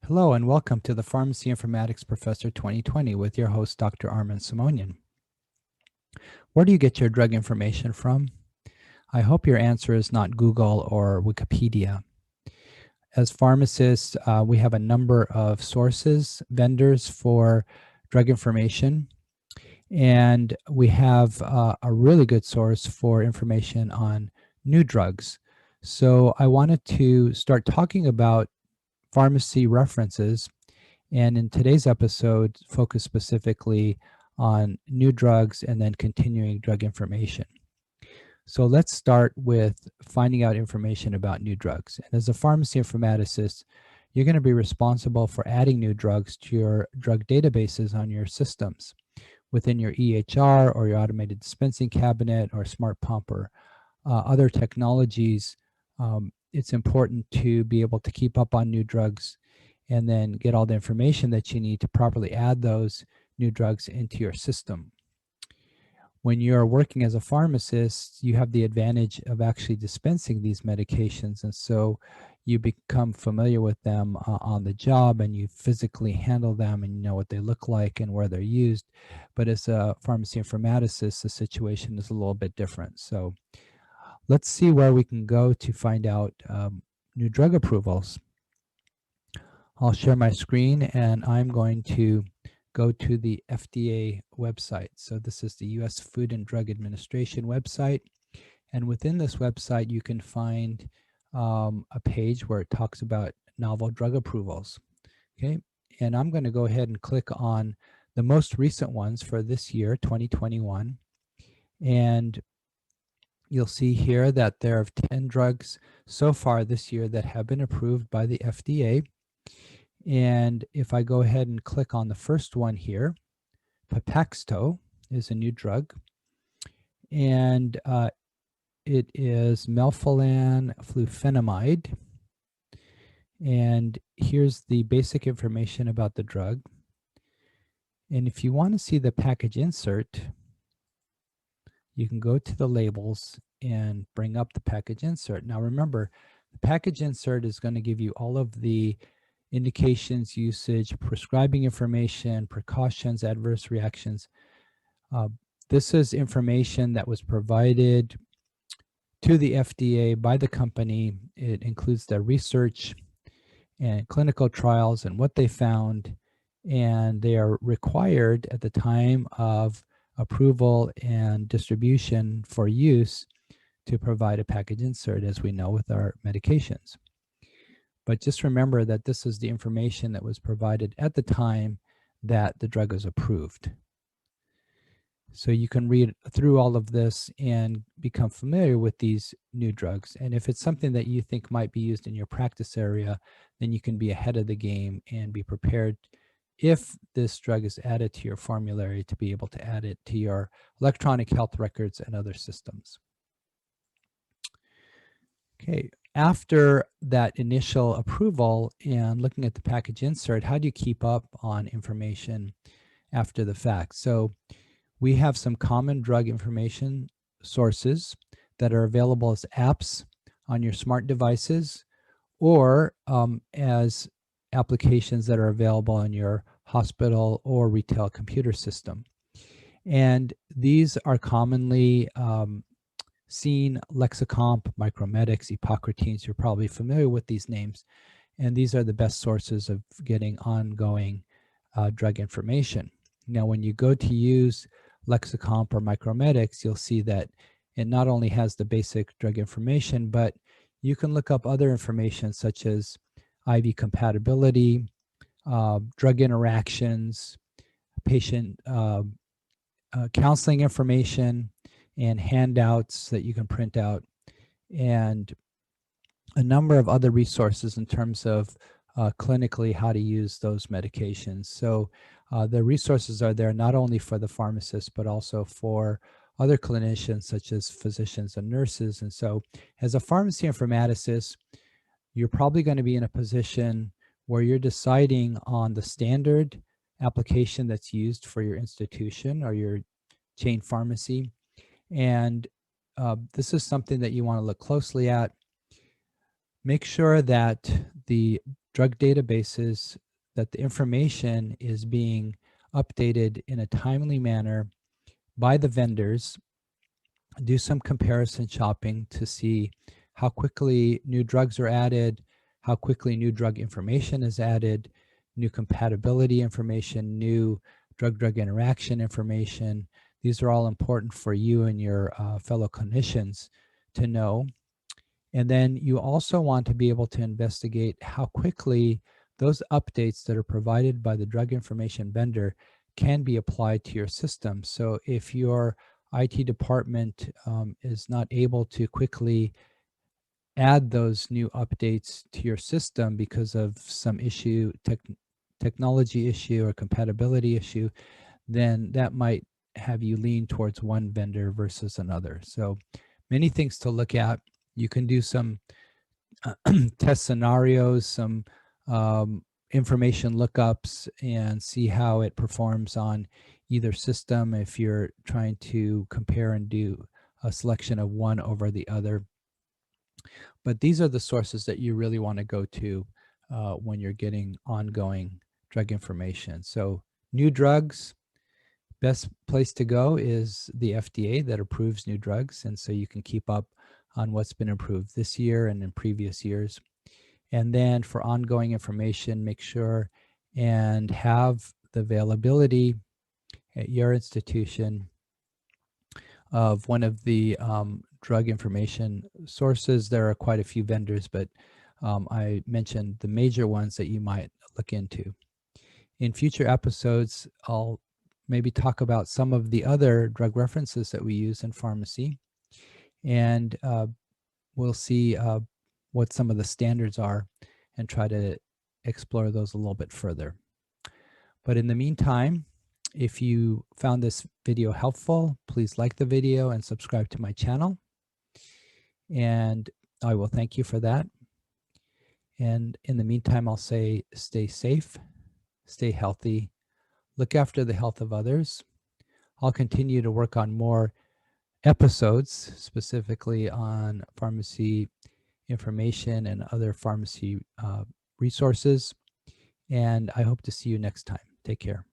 Hello and welcome to the Pharmacy Informatics Professor 2020 with your host, Dr. Armin Simonian. Where do you get your drug information from? I hope your answer is not Google or Wikipedia. As pharmacists, we have a number of sources, vendors for drug information, and we have a really good source for information on new drugs. So I wanted to start talking about pharmacy references, and in today's episode, focus specifically on new drugs and then continuing drug information. So let's start with finding out information about new drugs. And as a pharmacy informaticist, you're going to be responsible for adding new drugs to your drug databases on your systems within your EHR or your automated dispensing cabinet or smart pump or other technologies. It's important to be able to keep up on new drugs and then get all the information that you need to properly add those new drugs into your system. When you're working as a pharmacist, you have the advantage of actually dispensing these medications, and so you become familiar with them on the job, and you physically handle them, and you know what they look like and where they're used. But as a pharmacy informaticist, the situation is a little bit different. So let's see where we can go to find out new drug approvals. I'll share my screen and I'm going to go to the FDA website. So this is the US Food and Drug Administration website. And within this website, you can find a page where it talks about novel drug approvals. Okay, and I'm going to go ahead and click on the most recent ones for this year, 2021. And you'll see here that there are 10 drugs so far this year that have been approved by the FDA. And if I go ahead and click on the first one here, Pepaxto is a new drug. And it is melphalan flufenamide. And here's the basic information about the drug. And if you want to see the package insert, you can go to the labels and bring up the package insert. Now remember, the package insert is going to give you all of the indications, usage, prescribing information, precautions, adverse reactions. This is information that was provided to the FDA by the company. It includes their research and clinical trials and what they found, and they are required at the time of approval and distribution for use to provide a package insert, as we know with our medications. But just remember that this is the information that was provided at the time that the drug was approved. So you can read through all of this and become familiar with these new drugs. And if it's something that you think might be used in your practice area, then you can be ahead of the game and be prepared if this drug is added to your formulary to be able to add it to your electronic health records and other systems. Okay, after that initial approval and looking at the package insert, how do you keep up on information after the fact? So we have some common drug information sources that are available as apps on your smart devices or as applications that are available on your hospital or retail computer system. And these are commonly seen: Lexicomp, Micromedics, Epocratines. You're probably familiar with these names. And these are the best sources of getting ongoing drug information. Now, when you go to use Lexicomp or Micromedics, you'll see that it not only has the basic drug information, but you can look up other information such as IV compatibility, drug interactions, patient counseling information, and handouts that you can print out, and a number of other resources in terms of clinically how to use those medications. So the resources are there not only for the pharmacist, but also for other clinicians such as physicians and nurses. And so as a pharmacy informaticist, you're probably going to be in a position where you're deciding on the standard application that's used for your institution or your chain pharmacy. And this is something that you want to look closely at. Make sure that the drug databases, that the information is being updated in a timely manner by the vendors. Do some comparison shopping to see how quickly new drugs are added, how quickly new drug information is added, new compatibility information, new drug-drug interaction information. These are all important for you and your fellow clinicians to know. And then you also want to be able to investigate how quickly those updates that are provided by the drug information vendor can be applied to your system. So if your IT department is not able to quickly add those new updates to your system because of some issue, technology issue or compatibility issue, then that might have you lean towards one vendor versus another. So many things to look at. You can do some test scenarios, some information lookups, and see how it performs on either system if you're trying to compare and do a selection of one over the other. But these are the sources that you really want to go to when you're getting ongoing drug information. So new drugs, best place to go is the FDA that approves new drugs. And so you can keep up on what's been approved this year and in previous years. And then for ongoing information, make sure and have the availability at your institution of one of the drug information sources. There are quite a few vendors, but I mentioned the major ones that you might look into. In future episodes, I'll maybe talk about some of the other drug references that we use in pharmacy, and we'll see what some of the standards are and try to explore those a little bit further. But in the meantime, if you found this video helpful, please like the video and subscribe to my channel. And I will thank you for that. And in the meantime, I'll say stay safe, stay healthy, look after the health of others. I'll continue to work on more episodes, specifically on pharmacy information and other pharmacy resources. And I hope to see you next time. Take care.